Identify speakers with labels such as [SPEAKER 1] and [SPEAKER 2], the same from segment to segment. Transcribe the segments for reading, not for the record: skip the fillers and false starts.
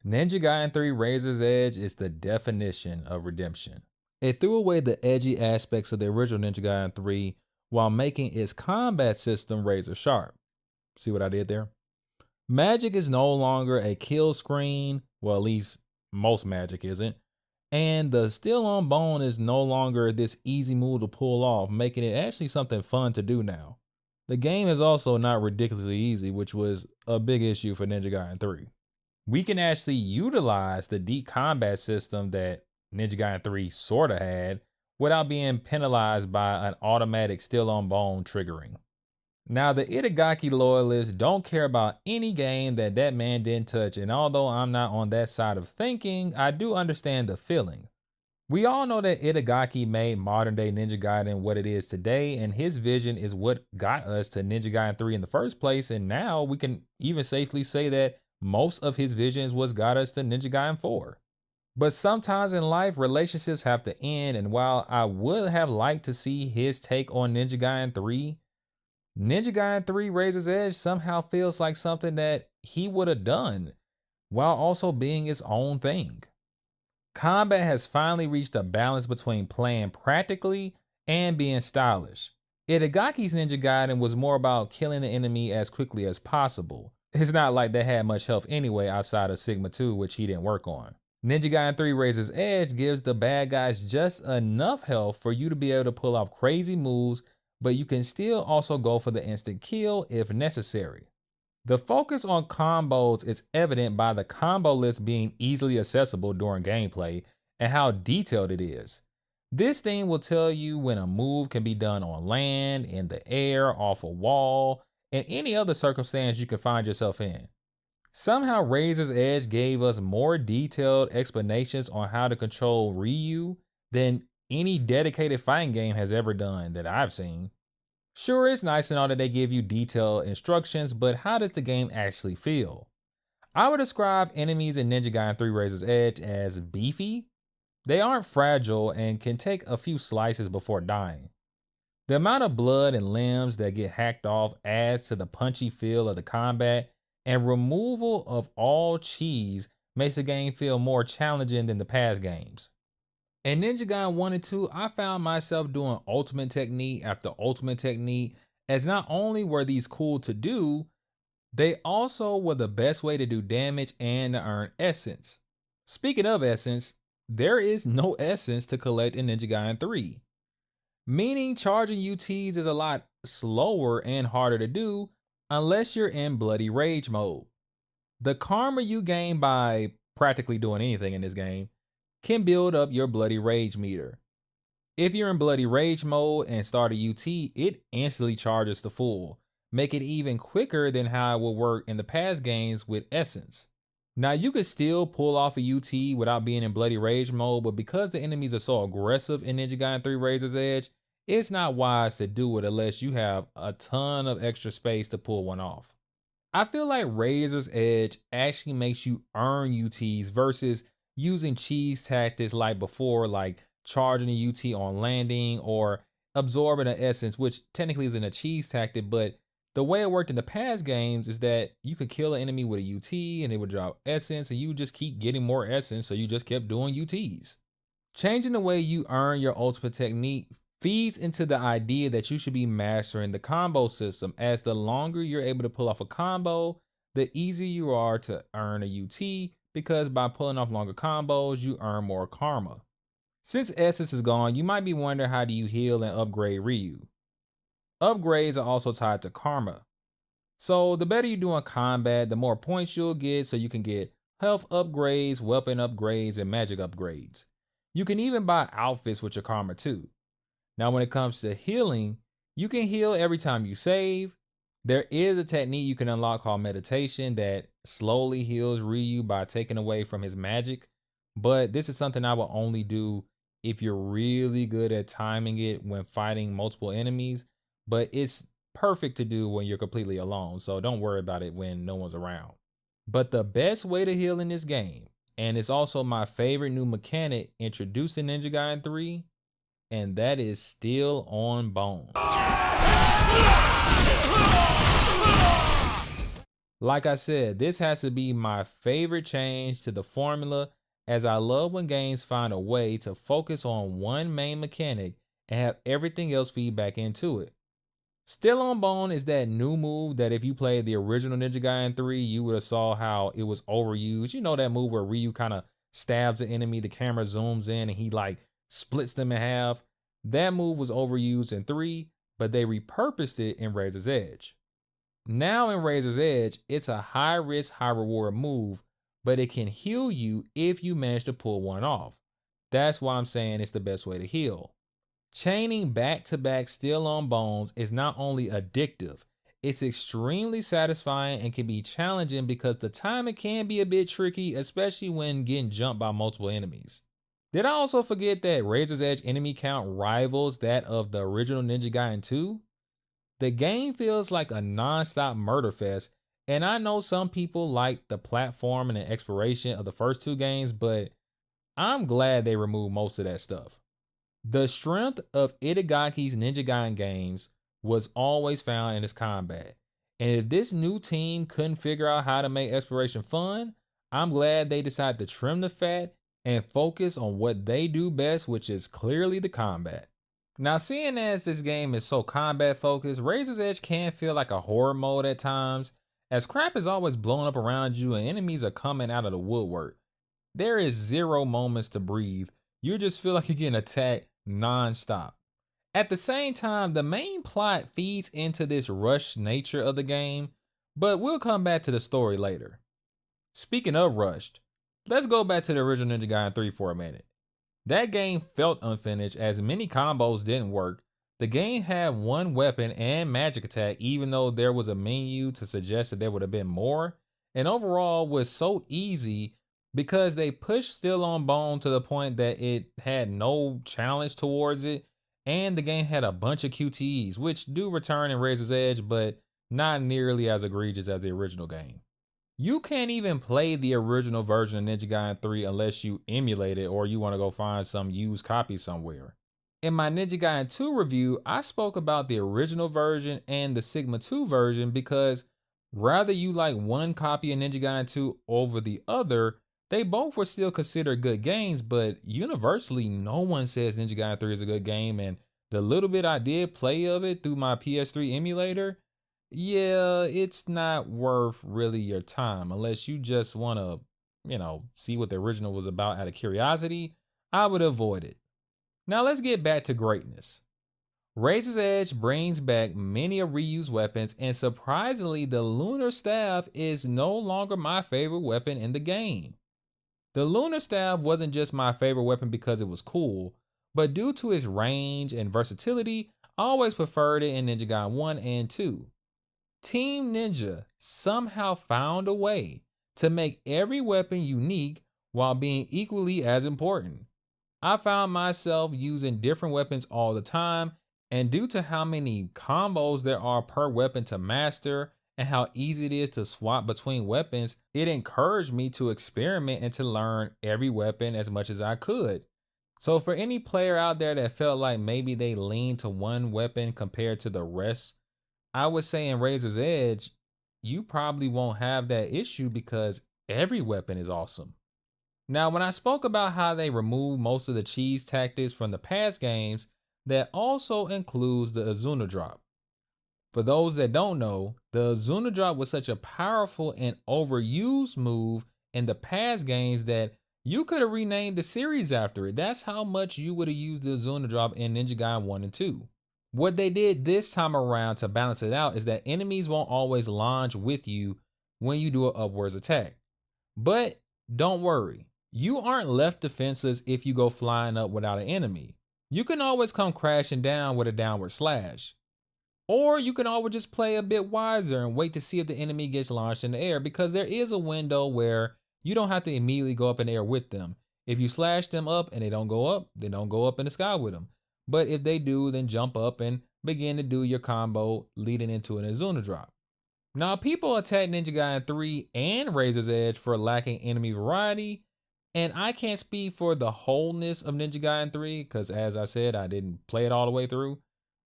[SPEAKER 1] Ninja Gaiden 3 Razor's Edge is the definition of redemption. It threw away the edgy aspects of the original Ninja Gaiden 3 while making its combat system razor sharp. See what I did there? Magic is no longer a kill screen, well, at least most magic isn't, and the steel on bone is no longer this easy move to pull off, making it actually something fun to do now. The game is also not ridiculously easy, which was a big issue for Ninja Gaiden 3. We can actually utilize the deep combat system that Ninja Gaiden 3 sorta had without being penalized by an automatic steel on bone triggering. Now, the Itagaki loyalists don't care about any game that man didn't touch, and although I'm not on that side of thinking, I do understand the feeling. We all know that Itagaki made modern day Ninja Gaiden what it is today, and his vision is what got us to Ninja Gaiden 3 in the first place, and now we can even safely say that most of his visions was got us to Ninja Gaiden 4. But sometimes in life, relationships have to end, and while I would have liked to see his take on Ninja Gaiden 3, Ninja Gaiden 3 Razor's Edge somehow feels like something that he would have done, while also being its own thing. Combat has finally reached a balance between playing practically and being stylish. Itagaki's Ninja Gaiden was more about killing the enemy as quickly as possible. It's not like they had much health anyway outside of Sigma 2, which he didn't work on. Ninja Gaiden 3 Razor's Edge gives the bad guys just enough health for you to be able to pull off crazy moves, but you can still also go for the instant kill if necessary. The focus on combos is evident by the combo list being easily accessible during gameplay and how detailed it is. This thing will tell you when a move can be done on land, in the air, off a wall, and any other circumstance you can find yourself in. Somehow Razor's Edge gave us more detailed explanations on how to control Ryu than any dedicated fighting game has ever done that I've seen. Sure, it's nice and all that they give you detailed instructions, but how does the game actually feel? I would describe enemies in Ninja Gaiden 3 Razor's Edge as beefy. They aren't fragile and can take a few slices before dying. The amount of blood and limbs that get hacked off adds to the punchy feel of the combat, and removal of all cheese makes the game feel more challenging than the past games. In Ninja Gaiden 1 and 2, I found myself doing ultimate technique after ultimate technique, as not only were these cool to do, they also were the best way to do damage and to earn essence. Speaking of essence, there is no essence to collect in Ninja Gaiden 3, meaning charging UTs is a lot slower and harder to do unless you're in Bloody Rage mode. The karma you gain by practically doing anything in this game can build up your Bloody Rage meter. If you're in Bloody Rage mode and start a UT, it instantly charges to full, make it even quicker than how it would work in the past games with Essence. Now you could still pull off a UT without being in Bloody Rage mode, but because the enemies are so aggressive in Ninja Gaiden 3 Razor's Edge, it's not wise to do it unless you have a ton of extra space to pull one off. I feel like Razor's Edge actually makes you earn UTs versus using cheese tactics like before, like charging a UT on landing or absorbing an essence, which technically isn't a cheese tactic, but the way it worked in the past games is that you could kill an enemy with a UT and they would drop essence and you would just keep getting more essence, so you just kept doing UTs. Changing the way you earn your ultimate technique feeds into the idea that you should be mastering the combo system, as the longer you're able to pull off a combo, the easier you are to earn a UT, because by pulling off longer combos, you earn more karma. Since essence is gone, you might be wondering, how do you heal and upgrade Ryu? Upgrades are also tied to karma. So the better you do in combat, the more points you'll get, so you can get health upgrades, weapon upgrades, and magic upgrades. You can even buy outfits with your karma too. Now when it comes to healing, you can heal every time you save. There is a technique you can unlock called meditation that slowly heals Ryu by taking away from his magic, but this is something I will only do if you're really good at timing it when fighting multiple enemies, but it's perfect to do when you're completely alone, so don't worry about it when no one's around. But the best way to heal in this game, and it's also my favorite new mechanic introduced in Ninja Gaiden 3, and that is Steel on Bone. Like I said, this has to be my favorite change to the formula, as I love when games find a way to focus on one main mechanic and have everything else feed back into it. Still on Bone is that new move that if you played the original Ninja Gaiden 3, you would have saw how it was overused. You know that move where Ryu kind of stabs an enemy, the camera zooms in and he like splits them in half. That move was overused in 3, but they repurposed it in Razor's Edge. Now in Razor's Edge, it's a high risk, high reward move, but it can heal you if you manage to pull one off. That's why I'm saying it's the best way to heal. Chaining back-to-back Steel on Bones is not only addictive, it's extremely satisfying and can be challenging because the timing can be a bit tricky, especially when getting jumped by multiple enemies. Did I also forget that Razor's Edge enemy count rivals that of the original Ninja Gaiden 2? The game feels like a non-stop murder fest, and I know some people like the platform and the exploration of the first 2 games, but I'm glad they removed most of that stuff. The strength of Itagaki's Ninja Gaiden games was always found in its combat, and if this new team couldn't figure out how to make exploration fun, I'm glad they decided to trim the fat and focus on what they do best, which is clearly the combat. Now, seeing as this game is so combat focused, Razor's Edge can feel like a horror mode at times, as crap is always blowing up around you and enemies are coming out of the woodwork. There is 0 moments to breathe. You just feel like you're getting attacked non-stop. At the same time, the main plot feeds into this rushed nature of the game, but we'll come back to the story later. Speaking of rushed, let's go back to the original Ninja Gaiden 3 for a minute. That game felt unfinished as many combos didn't work. The game had one weapon and magic attack even though there was a menu to suggest that there would have been more, and overall was so easy because they pushed Steel on Bone to the point that it had no challenge towards it, and the game had a bunch of QTEs, which do return in Razor's Edge, but not nearly as egregious as the original game. You can't even play the original version of Ninja Gaiden 3 unless you emulate it or you want to go find some used copy somewhere. In my Ninja Gaiden 2 review, I spoke about the original version and the Sigma 2 version because rather you like one copy of Ninja Gaiden 2 over the other, they both were still considered good games, but universally no one says Ninja Gaiden 3 is a good game, and the little bit I did play of it through my PS3 emulator, yeah, it's not worth really your time unless you just want to, see what the original was about out of curiosity. I would avoid it. Now let's get back to greatness. Razor's Edge brings back many of Ryu's weapons, and surprisingly, the Lunar Staff is no longer my favorite weapon in the game. The Lunar Staff wasn't just my favorite weapon because it was cool, but due to its range and versatility, I always preferred it in Ninja Gaiden 1 and 2. Team Ninja somehow found a way to make every weapon unique while being equally as important. I found myself using different weapons all the time, and due to how many combos there are per weapon to master and how easy it is to swap between weapons, it encouraged me to experiment and to learn every weapon as much as I could. So for any player out there that felt like maybe they leaned to one weapon compared to the rest, I would say in Razor's Edge, you probably won't have that issue because every weapon is awesome. Now, when I spoke about how they removed most of the cheese tactics from the past games, that also includes the Azuna drop. For those that don't know, the Azuna drop was such a powerful and overused move in the past games that you could have renamed the series after it. That's how much you would have used the Azuna drop in Ninja Gaiden 1 and 2. What they did this time around to balance it out is that enemies won't always launch with you when you do an upwards attack. But don't worry, you aren't left defenseless if you go flying up without an enemy. You can always come crashing down with a downward slash. Or you can always just play a bit wiser and wait to see if the enemy gets launched in the air, because there is a window where you don't have to immediately go up in the air with them. If you slash them up and they don't go up, then don't go up in the sky with them. But if they do, then jump up and begin to do your combo leading into an Azuna drop. Now, people attack Ninja Gaiden 3 and Razor's Edge for lacking enemy variety, and I can't speak for the wholeness of Ninja Gaiden 3 because, as I said, I didn't play it all the way through.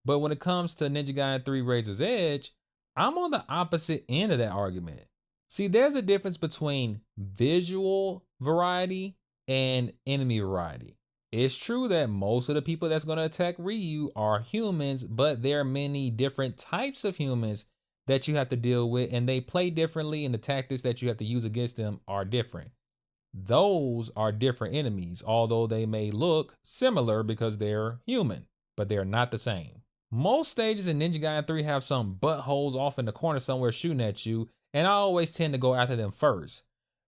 [SPEAKER 1] But when it comes to Ninja Gaiden 3 Razor's Edge, I'm on the opposite end of that argument. See, there's a difference between visual variety and enemy variety. It's true that most of the people that's going to attack Ryu are humans, but there are many different types of humans that you have to deal with, and they play differently, and the tactics that you have to use against them are different. Those are different enemies, although they may look similar because they're human, but they're not the same. Most stages in Ninja Gaiden 3 have some buttholes off in the corner somewhere shooting at you, and I always tend to go after them first.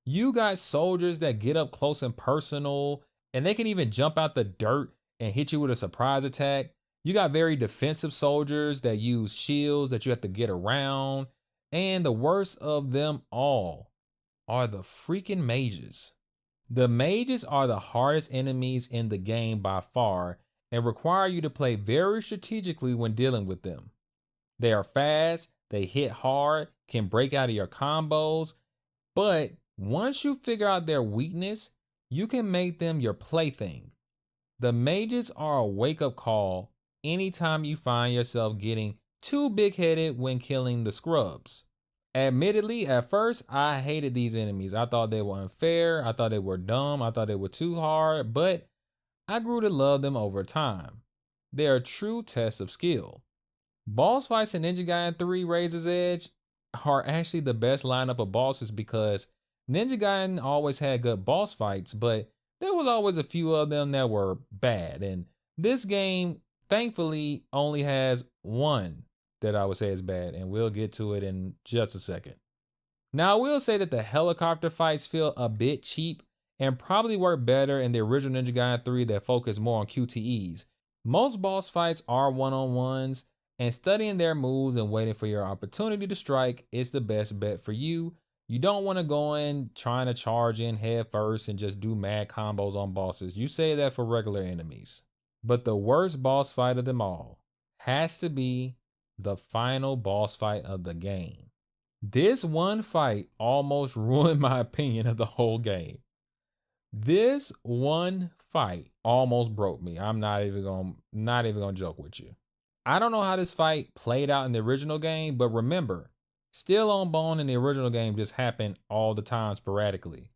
[SPEAKER 1] You got soldiers that get up close and personal, and they can even jump out the dirt and hit you with a surprise attack. You got very defensive soldiers that use shields that you have to get around, and the worst of them all are the freaking mages. The mages are the hardest enemies in the game by far and require you to play very strategically when dealing with them. They are fast, they hit hard, can break out of your combos, but once you figure out their weakness, you can make them your plaything. The mages are a wake-up call anytime you find yourself getting too big-headed when killing the scrubs. Admittedly, at first, I hated these enemies. I thought they were unfair, I thought they were dumb, I thought they were too hard, but I grew to love them over time. They are true tests of skill. Boss fights in Ninja Gaiden 3 Razor's Edge are actually the best lineup of bosses because Ninja Gaiden always had good boss fights, but there was always a few of them that were bad. And this game, thankfully, only has one that I would say is bad, and we'll get to it in just a second. Now, I will say that the helicopter fights feel a bit cheap and probably work better in the original Ninja Gaiden 3 that focus more on QTEs. Most boss fights are one-on-ones, and studying their moves and waiting for your opportunity to strike is the best bet for you. You don't want to go in trying to charge in head first and just do mad combos on bosses. You say that for regular enemies. But the worst boss fight of them all has to be the final boss fight of the game. This one fight almost ruined my opinion of the whole game. This one fight almost broke me. I'm not even gonna joke with you. I don't know how this fight played out in the original game, but remember, Still on Bone in the original game just happened all the time sporadically.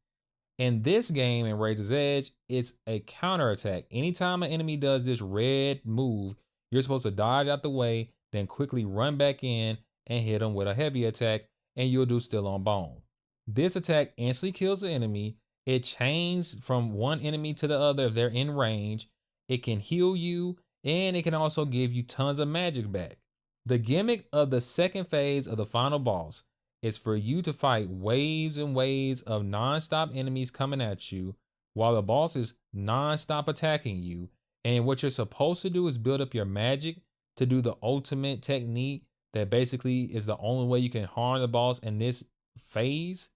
[SPEAKER 1] In this game, in Razor's Edge, it's a counterattack. Anytime an enemy does this red move, you're supposed to dodge out the way, then quickly run back in and hit them with a heavy attack, and you'll do Still on Bone. This attack instantly kills the enemy. It chains from one enemy to the other if they're in range. It can heal you, and it can also give you tons of magic back. The gimmick of the second phase of the final boss is for you to fight waves and waves of non-stop enemies coming at you while the boss is non-stop attacking you. And what you're supposed to do is build up your magic to do the ultimate technique that basically is the only way you can harm the boss in this phase.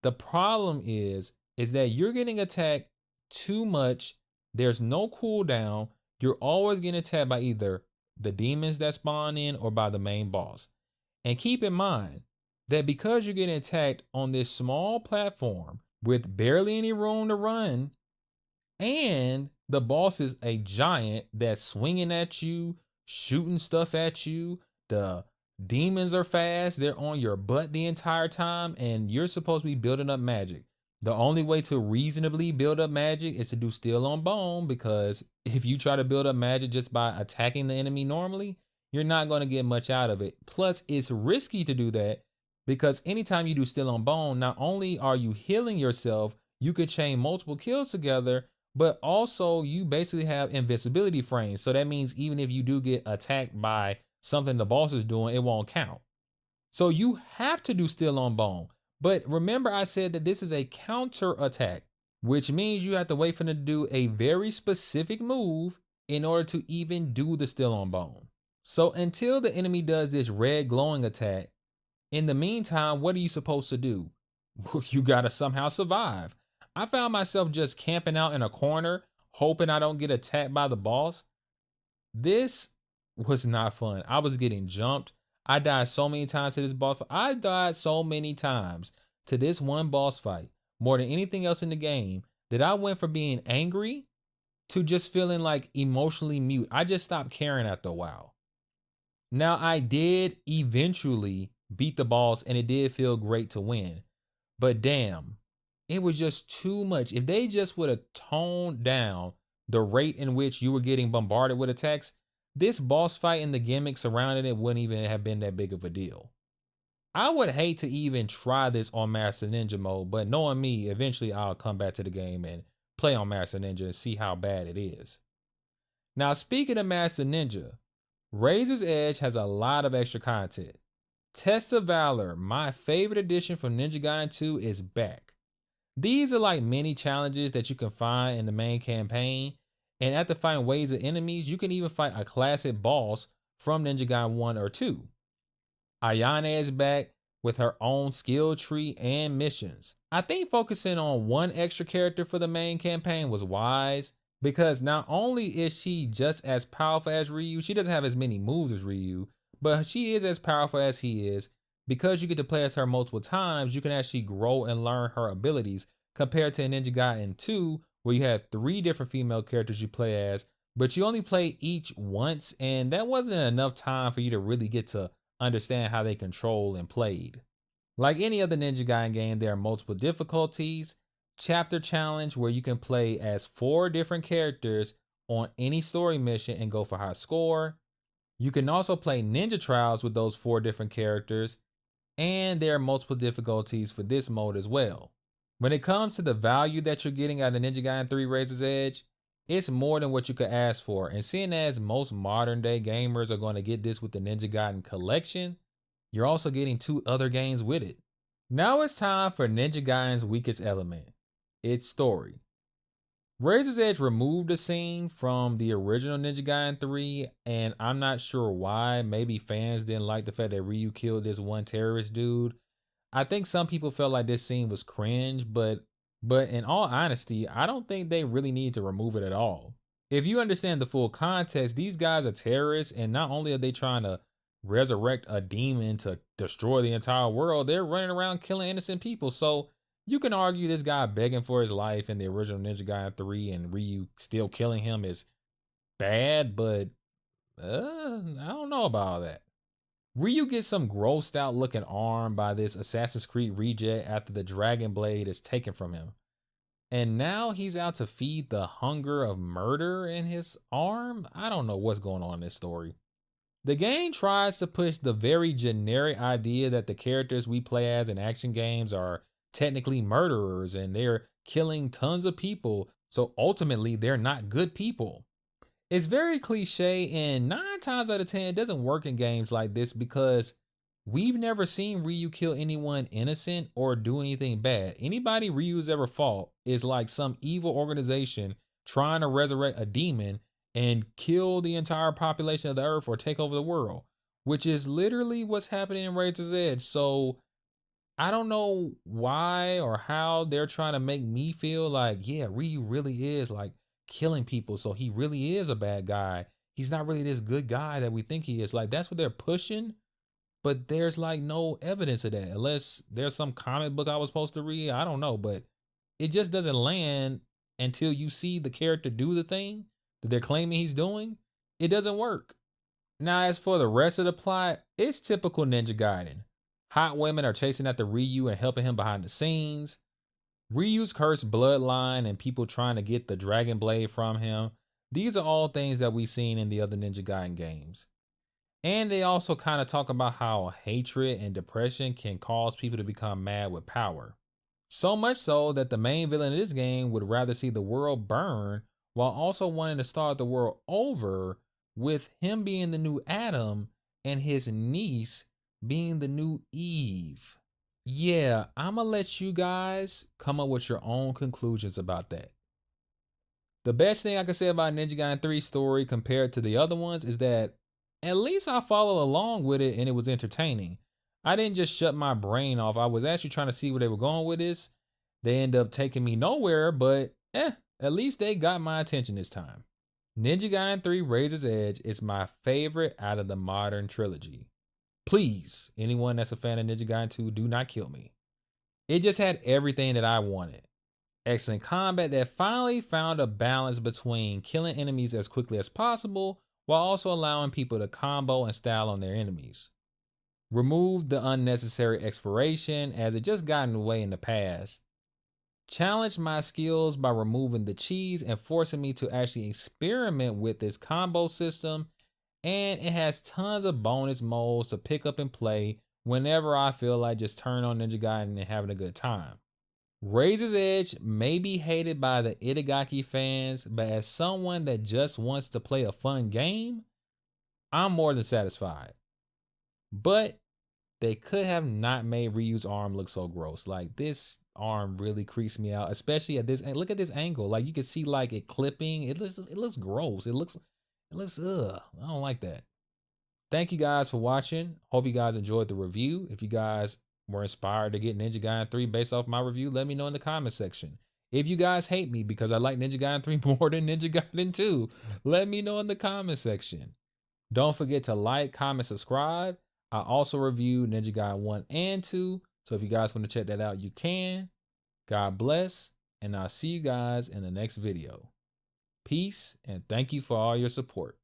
[SPEAKER 1] The problem is that you're getting attacked too much. There's no cooldown. You're always getting attacked by either the demons that spawn in or by the main boss. And keep in mind that because you're getting attacked on this small platform with barely any room to run, and the boss is a giant that's swinging at you, shooting stuff at you, the demons are fast, they're on your butt the entire time, and you're supposed to be building up magic. The only way to reasonably build up magic is to do Still on Bone, because if you try to build up magic just by attacking the enemy normally, you're not going to get much out of it. Plus, it's risky to do that because anytime you do Still on Bone, not only are you healing yourself, you could chain multiple kills together, but also you basically have invincibility frames. So that means even if you do get attacked by something the boss is doing, it won't count. So you have to do Still on Bone. But remember, I said that this is a counter attack, which means you have to wait for them to do a very specific move in order to even do the Still on Bone. So until the enemy does this red glowing attack, in the meantime, what are you supposed to do? You gotta somehow survive. I found myself just camping out in a corner, hoping I don't get attacked by the boss. This was not fun. I was getting jumped. I died so many times to this boss fight. I died so many times to this one boss fight, more than anything else in the game, that I went from being angry to just feeling like emotionally mute. I just stopped caring after a while. Now, I did eventually beat the boss, and it did feel great to win. But damn, it was just too much. If they just would have toned down the rate in which you were getting bombarded with attacks, this boss fight and the gimmicks surrounding it wouldn't even have been that big of a deal. I would hate to even try this on Master Ninja mode, but knowing me, eventually I'll come back to the game and play on Master Ninja and see how bad it is. Now, speaking of Master Ninja, Razor's Edge has a lot of extra content. Test of Valor, my favorite addition from Ninja Gaiden 2, is back. These are like mini challenges that you can find in the main campaign, and after fighting waves of enemies, you can even fight a classic boss from Ninja Gaiden 1 or 2. Ayane is back with her own skill tree and missions. I think focusing on one extra character for the main campaign was wise, because not only is she just as powerful as Ryu, she doesn't have as many moves as Ryu, but she is as powerful as he is. Because you get to play as her multiple times, you can actually grow and learn her abilities, compared to Ninja Gaiden 2, where you had 3 different female characters you play as, but you only play each once, and that wasn't enough time for you to really get to understand how they control and played. Like any other Ninja Gaiden game, there are multiple difficulties. Chapter challenge, where you can play as 4 different characters on any story mission and go for high score. You can also play ninja trials with those 4 different characters, and there are multiple difficulties for this mode as well. When it comes to the value that you're getting out of Ninja Gaiden 3 Razor's Edge, it's more than what you could ask for, and seeing as most modern day gamers are going to get this with the Ninja Gaiden collection, you're also getting 2 other games with it. Now it's time for Ninja Gaiden's weakest element, its story. Razor's Edge removed the scene from the original Ninja Gaiden 3, and I'm not sure why. Maybe fans didn't like the fact that Ryu killed this one terrorist dude. I think some people felt like this scene was cringe, but in all honesty, I don't think they really need to remove it at all. If you understand the full context, these guys are terrorists, and not only are they trying to resurrect a demon to destroy the entire world, they're running around killing innocent people. So you can argue this guy begging for his life in the original Ninja Gaiden 3 and Ryu still killing him is bad, but I don't know about all that. Ryu gets some grossed out looking arm by this Assassin's Creed reject after the Dragon Blade is taken from him. And now he's out to feed the hunger of murder in his arm? I don't know what's going on in this story. The game tries to push the very generic idea that the characters we play as in action games are technically murderers and they're killing tons of people, so ultimately they're not good people. It's very cliche, and 9 times out of 10 it doesn't work in games like this because we've never seen Ryu kill anyone innocent or do anything bad. Anybody Ryu's ever fought is like some evil organization trying to resurrect a demon and kill the entire population of the earth or take over the world, which is literally what's happening in Razor's Edge. So I don't know why or how they're trying to make me feel like, yeah, Ryu really is like killing people, so he really is a bad guy. He's not really this good guy that we think he is. Like, that's what they're pushing, but there's like no evidence of that, unless there's some comic book I was supposed to read. I don't know, but it just doesn't land until you see the character do the thing that they're claiming he's doing. It doesn't work. Now, as for the rest of the plot, it's typical Ninja Gaiden. Hot women are chasing after Ryu and helping him behind the scenes. Ryu's cursed bloodline and people trying to get the Dragon Blade from him. These are all things that we've seen in the other Ninja Gaiden games. And they also kind of talk about how hatred and depression can cause people to become mad with power. So much so that the main villain of this game would rather see the world burn while also wanting to start the world over, with him being the new Adam and his niece being the new Eve. Yeah, I'ma let you guys come up with your own conclusions about that. The best thing I can say about Ninja Gaiden 3's story compared to the other ones is that at least I followed along with it and it was entertaining. I didn't just shut my brain off. I was actually trying to see where they were going with this. They end up taking me nowhere, but at least they got my attention this time. Ninja Gaiden 3 Razor's Edge is my favorite out of the modern trilogy. Please, anyone that's a fan of Ninja Gaiden 2, do not kill me. It just had everything that I wanted. Excellent combat that finally found a balance between killing enemies as quickly as possible while also allowing people to combo and style on their enemies. Remove the unnecessary exploration as it just got in the way in the past. Challenge my skills by removing the cheese and forcing me to actually experiment with this combo system. And it has tons of bonus modes to pick up and play whenever I feel like just turn on Ninja Gaiden and having a good time. Razor's Edge may be hated by the Itagaki fans, but as someone that just wants to play a fun game, I'm more than satisfied. But they could have not made Ryu's arm look so gross. Like, this arm really creeps me out, especially at this. Look at this angle. Like, you can see like it clipping. It looks gross. It looks ugh. I don't like that. Thank you guys for watching. Hope you guys enjoyed the review. If you guys were inspired to get Ninja Gaiden 3 based off my review, let me know in the comment section. If you guys hate me because I like Ninja Gaiden 3 more than Ninja Gaiden 2, let me know in the comment section. Don't forget to like, comment, subscribe. I also reviewed Ninja Gaiden 1 and 2, so if you guys want to check that out, you can. God bless, and I'll see you guys in the next video. Peace, and thank you for all your support.